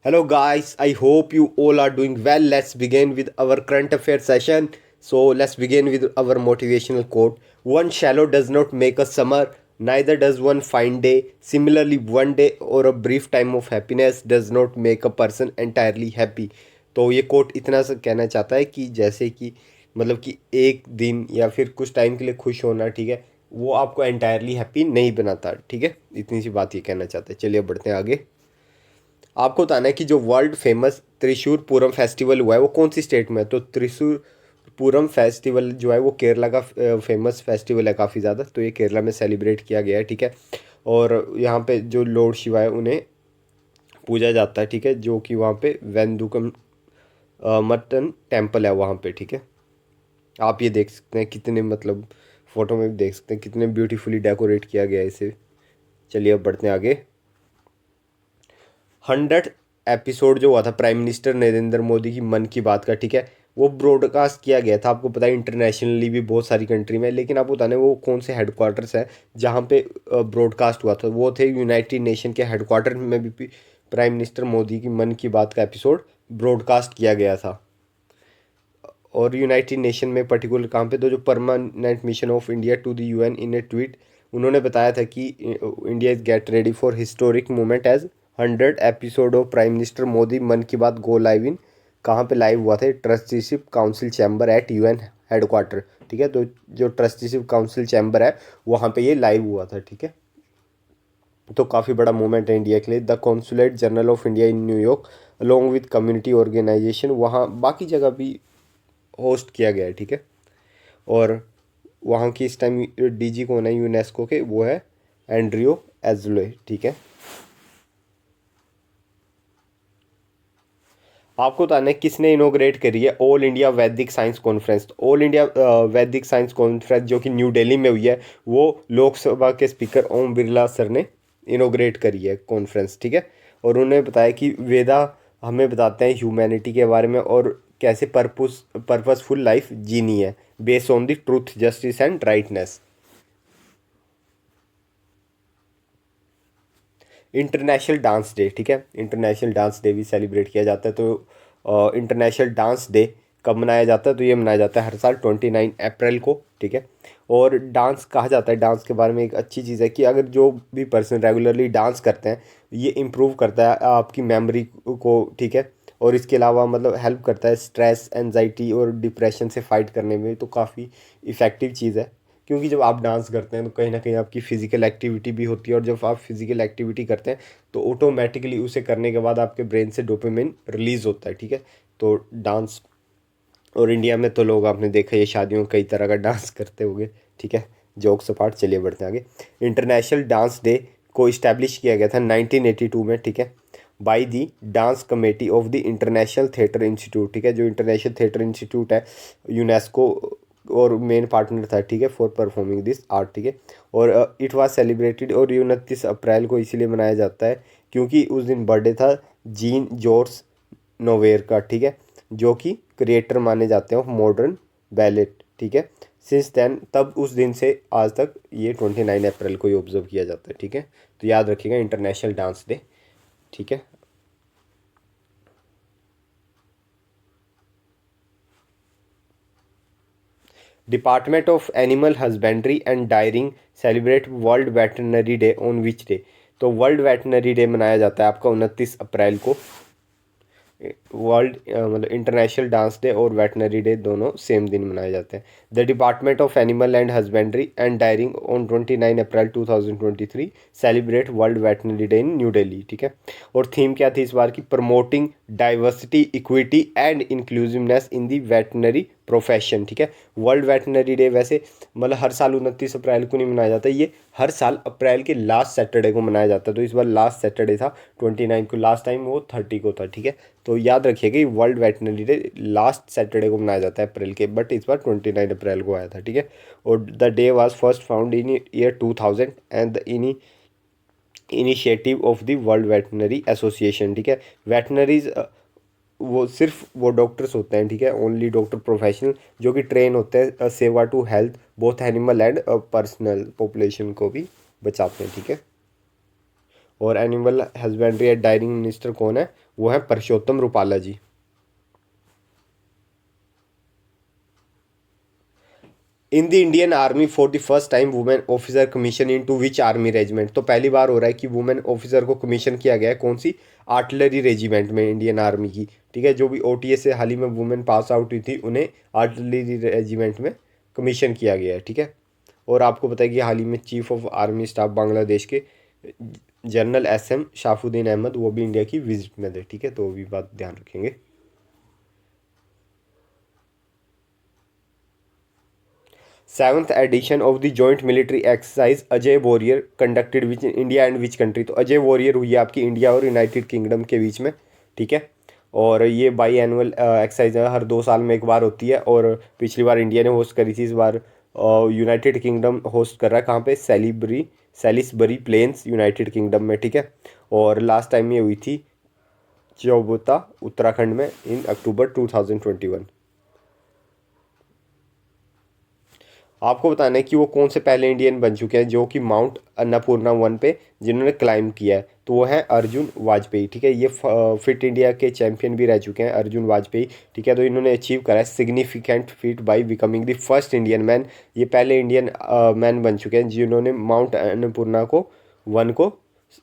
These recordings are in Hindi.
Hello, guys. I hope you all are doing well. Let's begin with our current affairs session. So, let's begin with our motivational quote. One shallow does not make a summer, neither does one fine day. Similarly, one day or a brief time of happiness does not make a person entirely happy. तो ये कोट इतना सा कहना चाहता है कि जैसे कि मतलब कि एक दिन या फिर कुछ टाइम के लिए खुश होना, ठीक है, वो आपको एंटायरली हैप्पी नहीं बनाता, ठीक है। इतनी सी बात ये कहना चाहता है। चलिए बढ़ते हैं आगे। आपको बताना है कि जो वर्ल्ड फेमस त्रिशूर पूरम फेस्टिवल हुआ है वो कौन सी स्टेट में है। तो त्रिशूर पूरम फेस्टिवल जो है वो केरला का फेमस फेस्टिवल है काफ़ी ज़्यादा। तो ये केरला में सेलिब्रेट किया गया है, ठीक है। और यहाँ पे जो लॉर्ड शिवा है उन्हें पूजा जाता है, ठीक है, जो कि वहाँ पे वेंदुकम मटन टेम्पल है वहाँ पे, ठीक है। आप ये देख सकते हैं कितने मतलब फ़ोटो में भी देख सकते हैं कितने ब्यूटीफुली डेकोरेट किया गया है इसे। चलिए अब बढ़ते हैं आगे। 100 एपिसोड जो हुआ था प्राइम मिनिस्टर नरेंद्र मोदी की मन की बात का, ठीक है, वो ब्रॉडकास्ट किया गया था। आपको पता है इंटरनेशनली भी बहुत सारी कंट्री में, लेकिन आपको बताने वो कौन से हेडक्वार्टर्स हैं जहाँ पे ब्रॉडकास्ट हुआ था। वो थे यूनाइटेड नेशन के हेडक्वार्टर में भी प्राइम मिनिस्टर मोदी की मन की बात का एपिसोड ब्रॉडकास्ट किया गया था। और यूनाइटेड नेशन में पर्टिकुलर कहाँ पे, तो जो permanent mission of India to the UN, in a tweet उन्होंने बताया था कि India is get ready for historic moment as 100 episode of prime minister Modi Mann Ki बात गो लाइव इन, कहाँ पे लाइव हुआ था, trusteeship council chamber eight UN headquarter, ठीक है। तो जो ट्रस्टीशिप काउंसिल चैम्बर है वहाँ पे ये लाइव हुआ था, ठीक है। तो काफ़ी बड़ा मोमेंट है इंडिया के लिए। The consulate general of India in New York along with community organisation, वहाँ बाकी जगह भी होस्ट किया गया है, ठीक है। और वहाँ की इस टाइम डीजी कौन है यूनेस्को के, वो है एंड्रियो एजुले, ठीक है। आपको बताना है किसने इनोग्रेट करी है ऑल इंडिया वैदिक साइंस कॉन्फ्रेंस। ऑल इंडिया वैदिक साइंस कॉन्फ्रेंस जो कि न्यू दिल्ली में हुई है, वो लोकसभा के स्पीकर ओम बिरला सर ने इनोग्रेट करी है कॉन्फ्रेंस, ठीक है। और उन्होंने बताया कि वेदा हमें बताते हैं ह्यूमैनिटी के बारे में और कैसे पर्पसफुल लाइफ जीनी है based on the truth, justice and rightness. International dance day, ठीक है, इंटरनेशनल डांस डे भी सेलिब्रेट किया जाता है। तो इंटरनेशनल डांस डे कब मनाया जाता है, तो ये मनाया जाता है हर साल 29 अप्रैल को, ठीक है। और डांस कहा जाता है, डांस के बारे में एक अच्छी चीज़ है कि अगर जो भी पर्सन रेगुलरली डांस करते हैं, ये इम्प्रूव करता है आपकी मेमोरी को, ठीक है। और इसके अलावा मतलब हेल्प करता है स्ट्रेस, एनजाइटी और डिप्रेशन से फाइट करने में, तो काफ़ी इफ़ेक्टिव चीज़ है। क्योंकि जब आप डांस करते हैं तो कहीं ना कहीं आपकी फ़िज़िकल एक्टिविटी भी होती है, और जब आप फिज़िकल एक्टिविटी करते हैं तो ऑटोमेटिकली उसे करने के बाद आपके ब्रेन से डोपामिन रिलीज़ होता है, ठीक है। तो डांस, और इंडिया में तो लोग आपने देखा ये शादियों में कई तरह का डांस करते होंगे, ठीक है। जोक्स अपार्ट, चलिए बढ़ते हैं आगे। इंटरनेशनल डांस डे को इस्टेब्लिश किया गया था 1982 में, ठीक है, by the dance committee of the international theatre institute, ठीक है। जो इंटरनेशनल थिएटर इंस्टीट्यूट है यूनेस्को और मेन पार्टनर था, ठीक है, फॉर परफॉर्मिंग दिस आर्ट, ठीक है। और इट वाज सेलिब्रेटेड, और 29 अप्रैल को इसीलिए मनाया जाता है क्योंकि उस दिन बर्थडे था जीन जॉर्ज नोवेर का, ठीक है, जो कि क्रिएटर माने जाते हैं ऑफ मॉडर्न बैलेट, ठीक है। सिंस देन, तब उस दिन से आज तक ये 29 अप्रैल को ही ऑब्जर्व किया जाता है, ठीक है। तो याद रखिएगा इंटरनेशनल डांस डे, ठीक है। Department of animal husbandry and daring celebrate world veterinary day on which day. तो वर्ल्ड वेटरनरी डे मनाया जाता है आपका 29 अप्रैल को। वर्ल्ड मतलब इंटरनेशनल डांस डे और वेटनरी डे दोनों सेम दिन मनाए जाते हैं। The department of animal and husbandry and daring on 29 April 2023 celebrate world veterinary day in new Delhi, ठीक है। और थीम क्या थी इस बार की, promoting diversity, equity and inclusiveness in the veterinary profession, ठीक है। वर्ल्ड वेटनरी डे वैसे मतलब हर साल 29 अप्रैल को नहीं मनाया जाता, ये हर साल अप्रैल के लास्ट सैटरडे को मनाया जाता है। तो इस बार लास्ट सैटरडे था 29 को, लास्ट टाइम वो 30 को था, ठीक है। तो याद रखिएगा world veterinary day last Saturday को मनाया जाता है अप्रैल के, बट इस बार 29 अप्रैल को आया था, ठीक है। और the day was first found in year 2000 and the initiative of the world veterinary association, ठीक है। वेटनरीज वो सिर्फ वो डॉक्टर्स होते हैं, ठीक है, ओनली डॉक्टर प्रोफेशनल जो कि ट्रेन होते हैं सेवा to health both animal and personal population को भी बचाते हैं, ठीक है। और animal husbandry and dairying minister कौन है, वो है Parshottam Rupala ji. In the Indian army for the first time women officer commission into which army regiment. तो पहली बार हो रहा है कि वुमेन ऑफिसर को कमीशन किया गया है कौन सी, आर्टिलरी रेजिमेंट में इंडियन आर्मी की, ठीक है। जो भी ओटीएस से हाल ही में वुमेन पास आउट हुई थी उन्हें आर्टिलरी रेजिमेंट में कमीशन किया गया है, ठीक है। और आपको पता है कि हाल ही में chief of army staff Bangladesh के जनरल एसएम शाफुद्दीन अहमद वो भी इंडिया की विजिट में थे, ठीक है। तो वो भी बात ध्यान रखेंगे। Seventh addition of the joint military exercise Ajay warrior conducted which India and which country. तो अजय वॉरियर हुई है आपकी इंडिया और यूनाइटेड किंगडम के बीच में, ठीक है। और ये बाई एनुअल एक्सरसाइज है, हर 2 साल में एक बार होती है। और पिछली बार इंडिया ने होस्ट करी थी, इस बार यूनाइटेड किंगडम होस्ट कर रहा है। कहाँ पे, सेलिसबरी प्लेन्स यूनाइटेड किंगडम में, ठीक है। और लास्ट टाइम ये हुई थी चौबुता उत्तराखंड में इन अक्टूबर 2021। आपको बताना है कि वो कौन से पहले इंडियन बन चुके हैं जो कि माउंट अन्नपूर्णा 1 पे जिन्होंने क्लाइंब किया है। तो वो है अर्जुन वाजपेयी, ठीक है। ये फिट इंडिया के चैंपियन भी रह चुके हैं अर्जुन वाजपेयी, ठीक है। तो इन्होंने अचीव करा है significant feet by becoming the first Indian man. ये पहले इंडियन मैन बन चुके हैं जिन्होंने माउंट अन्नपूर्णा को 1 को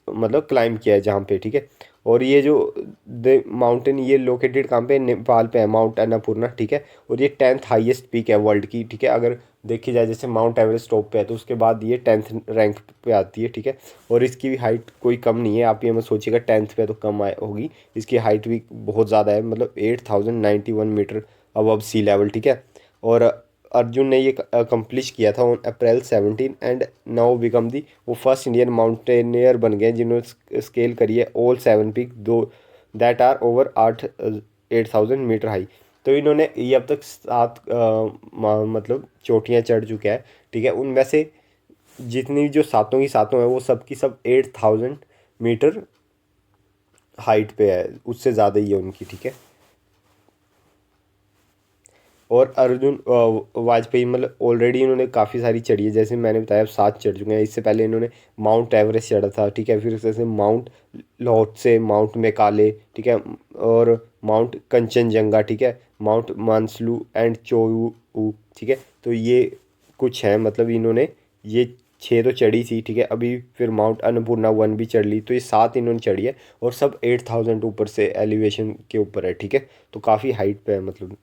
मतलब क्लाइंब किया है जहाँ पे, ठीक है। और ये जो द माउंटेन ये लोकेटेड कहाँ पे, नेपाल पे है माउंट अन्नपूर्णा, ठीक है। और ये 10th हाईएस्ट पीक है वर्ल्ड की, ठीक है। अगर देखी जाए जैसे माउंट एवरेस्ट टॉप पे है तो उसके बाद ये 10th रैंक पे आती है, ठीक है। और इसकी भी हाइट कोई कम नहीं है, आप ये मत सोचिएगा 10th पे तो कम आए होगी, इसकी हाइट भी बहुत ज़्यादा है, मतलब 8091 मीटर अबव सी लेवल, ठीक है। और अर्जुन ने ये अकम्प्लिश किया था on April 17 and now become the वो फर्स्ट इंडियन माउंटेनियर बन गए जिन्होंने स्केल करी है ऑल 7 पीक दो that are over 8,000 metre high. तो इन्होंने ये अब तक 7 मतलब चोटियाँ चढ़ चुके हैं, ठीक है। उनमें से जितनी जो सातों की सातों है वो सब की सब 8,000 मीटर हाइट पे है, उससे ज़्यादा ही है उनकी, ठीक है। और अर्जुन वाजपेयी मतलब ऑलरेडी इन्होंने काफ़ी सारी चढ़ी है, जैसे मैंने बताया अब 7 चढ़ चुके हैं। इससे पहले इन्होंने माउंट एवरेस्ट चढ़ा था, ठीक है। फिर जैसे माउंट लोत्से, माउंट मेकाले, ठीक है। और माउंट कंचनजंगा, ठीक है। माउंट मानसलू एंड चोयू, ठीक है। तो ये कुछ हैं, मतलब इन्होंने ये 6 तो चढ़ी थी, ठीक है। अभी फिर माउंट अन्नपूर्णा 1 भी चढ़ ली, तो ये 7 इन्होंने चढ़ी है। और सब 8,000 ऊपर से एलिवेशन के ऊपर है, ठीक है। तो काफ़ी हाइट पे है मतलब।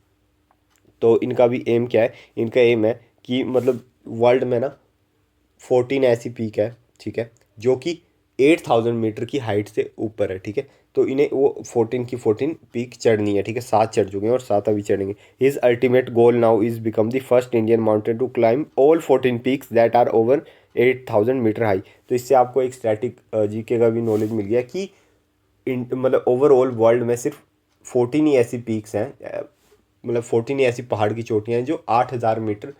तो इनका भी एम क्या है, इनका एम है कि मतलब वर्ल्ड में ना 14 ऐसी पीक है, ठीक है, जो कि 8,000 मीटर की हाइट से ऊपर है, ठीक है। तो इन्हें वो 14 की 14 पीक चढ़नी है, ठीक है। 7 चढ़ चुके हैं और 7 अभी चढ़ेंगे। His ultimate goal now is become the first Indian mountain to climb all 14 peaks that are over 8,000 metre high. तो इससे आपको एक स्टैटिक जीके का भी नॉलेज मिल गया कि मतलब ओवरऑल वर्ल्ड में सिर्फ 14 ही ऐसी पीक्स हैं, मतलब 14 ही ऐसी पहाड़ की चोटियां हैं जो 8,000 मीटर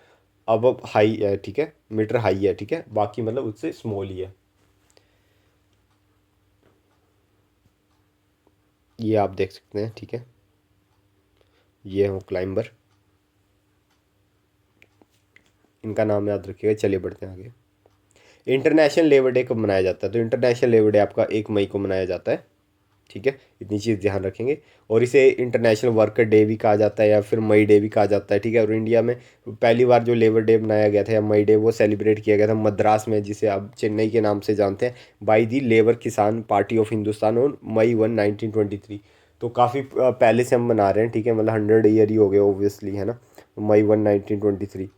अब हाई है, ठीक है, मीटर हाई है, ठीक है। बाकी मतलब उससे स्मॉल ही है। ये आप देख सकते हैं, ठीक है। ये हो क्लाइंबर, इनका नाम याद रखिएगा। चलिए बढ़ते हैं आगे। इंटरनेशनल लेबर डे कब मनाया जाता है? तो इंटरनेशनल लेबर डे आपका 1 मई को मनाया जाता है, ठीक है। इतनी चीज़ ध्यान रखेंगे। और इसे इंटरनेशनल वर्कर डे भी कहा जाता है या फिर मई डे भी कहा जाता है, ठीक है। और इंडिया में पहली बार जो लेबर डे मनाया गया था या मई डे वो सेलिब्रेट किया गया था मद्रास में, जिसे आप चेन्नई के नाम से जानते हैं, बाई दी लेबर किसान party of Hindustan on May 1, 1923। तो काफ़ी पहले से हम मना रहे हैं, ठीक है। मतलब 100 ईयर ही हो गए ऑब्वियसली, है ना। May 1, 1923।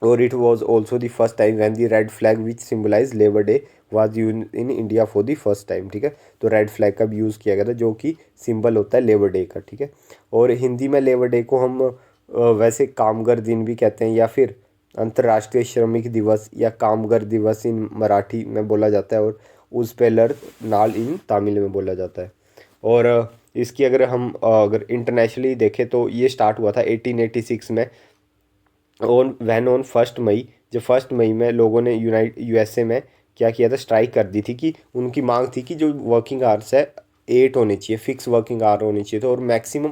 और it was also the first time when the red flag which symbolise labour day was use in India for the first time, ठीक है। तो रेड फ्लैग का भी यूज़ किया गया था जो कि सिंबल होता है लेबर डे का, ठीक है। और हिंदी में लेबर डे को हम वैसे कामगर दिन भी कहते हैं या फिर अंतर्राष्ट्रीय श्रमिक दिवस या कामगर दिवस इन मराठी में बोला जाता है। और उस पेलर नाल इन तमिल में बोला जाता है। और इसकी अगर हम अगर इंटरनेशनली देखें तो ये स्टार्ट हुआ था 1886 में ऑन 1 मई। जब 1 मई में लोगों ने यूएसए में क्या किया था, स्ट्राइक कर दी थी कि उनकी मांग थी कि जो वर्किंग आवर्स है 8 होने चाहिए, फिक्स वर्किंग आवर होनी चाहिए, तो और मैक्सिमम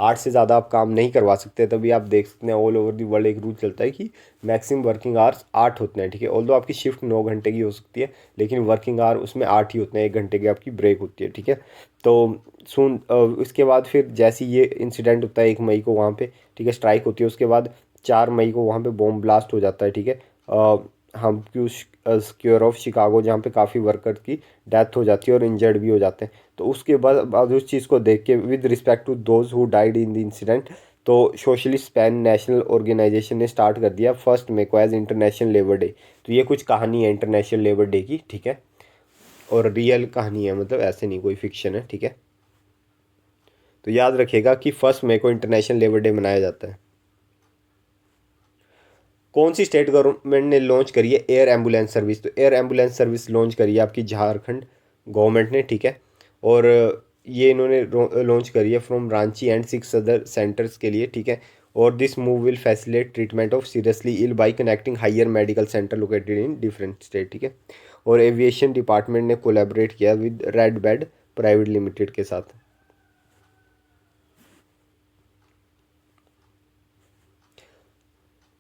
8 से ज़्यादा आप काम नहीं करवा सकते। तभी आप देख सकते हैं ऑल ओवर दी वर्ल्ड एक रूल चलता है कि मैक्सिमम वर्किंग आवर्स 8 होते हैं, ठीक है। ऑल्दो आपकी शिफ्ट 9 घंटे की हो सकती है, लेकिन वर्किंग आवर उसमें 8 ही होते हैं, 1 घंटे की आपकी ब्रेक होती है, ठीक है। तो उसके बाद फिर जैसे ये इंसिडेंट होता है 1 मई को वहाँ पे, ठीक है, स्ट्राइक होती है। उसके बाद 4 मई को वहाँ पे बॉम्ब ब्लास्ट हो जाता है, ठीक है। हम क्यों स्क्योर ऑफ शिकागो, जहाँ पे काफ़ी वर्कर की डेथ हो जाती है और इंजर्ड भी हो जाते हैं। तो उसके बाद उस चीज़ को देख के with respect to those who died in the incident, तो सोशलिस्ट स्पेन नेशनल ऑर्गेनाइजेशन ने स्टार्ट कर दिया 1 मई को एज इंटरनेशनल लेबर डे। तो ये कुछ कहानी है इंटरनेशनल लेबर डे की, ठीक है, और रियल कहानी है, मतलब ऐसे नहीं कोई फिक्शन है, ठीक है। तो याद रखिएगा कि 1 मई को इंटरनेशनल लेबर डे मनाया जाता है। कौन सी स्टेट गवर्नमेंट ने लॉन्च करी है एयर एम्बुलेंस सर्विस? तो एयर एम्बुलेंस सर्विस लॉन्च करी है आपकी झारखंड गवर्नमेंट ने, ठीक है। और ये इन्होंने लॉन्च करी है from Ranchi and 6 other centres के लिए, ठीक है। और this move will facilitate treatment of seriously ill by connecting higher medical centre located in different state, ठीक है। और एविएशन डिपार्टमेंट ने कोलैबोरेट किया with red bed private limited के साथ।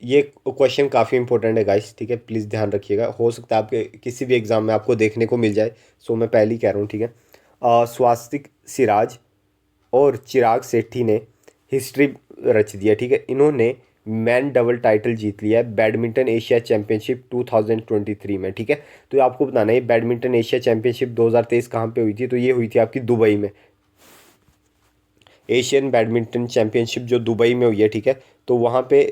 ये क्वेश्चन काफ़ी इंपॉर्टेंट है गाइस, ठीक है, प्लीज़ ध्यान रखिएगा, हो सकता है आपके किसी भी एग्जाम में आपको देखने को मिल जाए। सो मैं पहले ही कह रहा हूँ, ठीक है। स्वास्तिक सिराज और चिराग सेठी ने हिस्ट्री रच दिया, ठीक है। इन्होंने मैन डबल टाइटल जीत लिया है बैडमिंटन एशिया चैंपियनशिप 2023 में, ठीक है। तो ये आपको बताना है बैडमिंटन एशिया चैंपियनशिप 2023 कहाँ पे हुई थी? तो ये हुई थी आपकी दुबई में। एशियन बैडमिंटन चैंपियनशिप जो दुबई में हुई है, ठीक है। तो वहाँ पे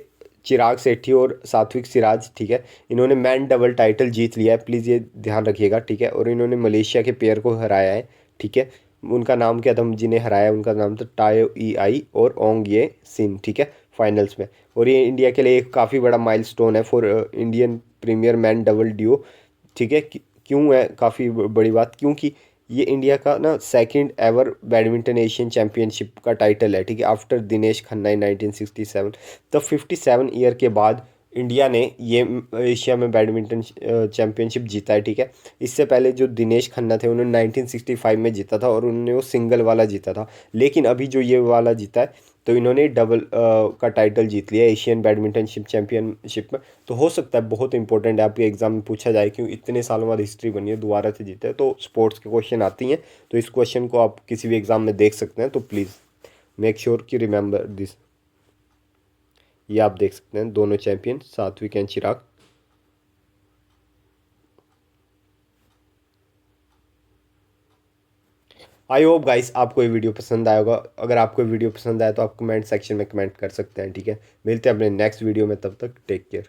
चिराग सेठी और सात्विक सिराज, ठीक है, इन्होंने मैन डबल टाइटल जीत लिया है, प्लीज़ ये ध्यान रखिएगा, ठीक है। और इन्होंने मलेशिया के पेयर को हराया है, ठीक है। उनका नाम क्या था, जिन्हें हराया उनका नाम था टायो ई आई और ओंग ये सिन, ठीक है, फाइनल्स में। और ये इंडिया के लिए एक काफ़ी बड़ा माइलस्टोन है for Indian premier man double due, ठीक है। क्यों है काफ़ी बड़ी बात? क्योंकि ये इंडिया का ना second ever badminton Asian championship का टाइटल है, ठीक है, आफ्टर दिनेश खन्ना इन 1967। तो 57 ईयर के बाद इंडिया ने ये एशिया में बैडमिंटन चैंपियनशिप जीता है, ठीक है। इससे पहले जो दिनेश खन्ना थे उन्होंने 1965 में जीता था और उन्होंने वो सिंगल वाला जीता था। लेकिन अभी जो ये वाला जीता है, तो इन्होंने डबल का टाइटल जीत लिया एशियन बैडमिंटनशिप चैंपियनशिप में। तो हो सकता है बहुत इंपॉर्टेंट है, आपके एग्जाम में पूछा जाए क्यों इतने सालों बाद हिस्ट्री बनी है, दोबारा से जीते हैं, तो स्पोर्ट्स के क्वेश्चन आती हैं। तो इस क्वेश्चन को आप किसी भी एग्जाम में देख सकते हैं, तो प्लीज़ मेक श्योर कि रिमेंबर दिस। ये आप देख सकते हैं दोनों चैंपियन सात्विक and Chirag. I hope guys आपको ये वीडियो पसंद आया होगा। अगर आपको वीडियो पसंद आया तो आप कमेंट सेक्शन में कमेंट कर सकते हैं, ठीक है। मिलते हैं अपने नेक्स्ट वीडियो में, तब तक टेक केयर।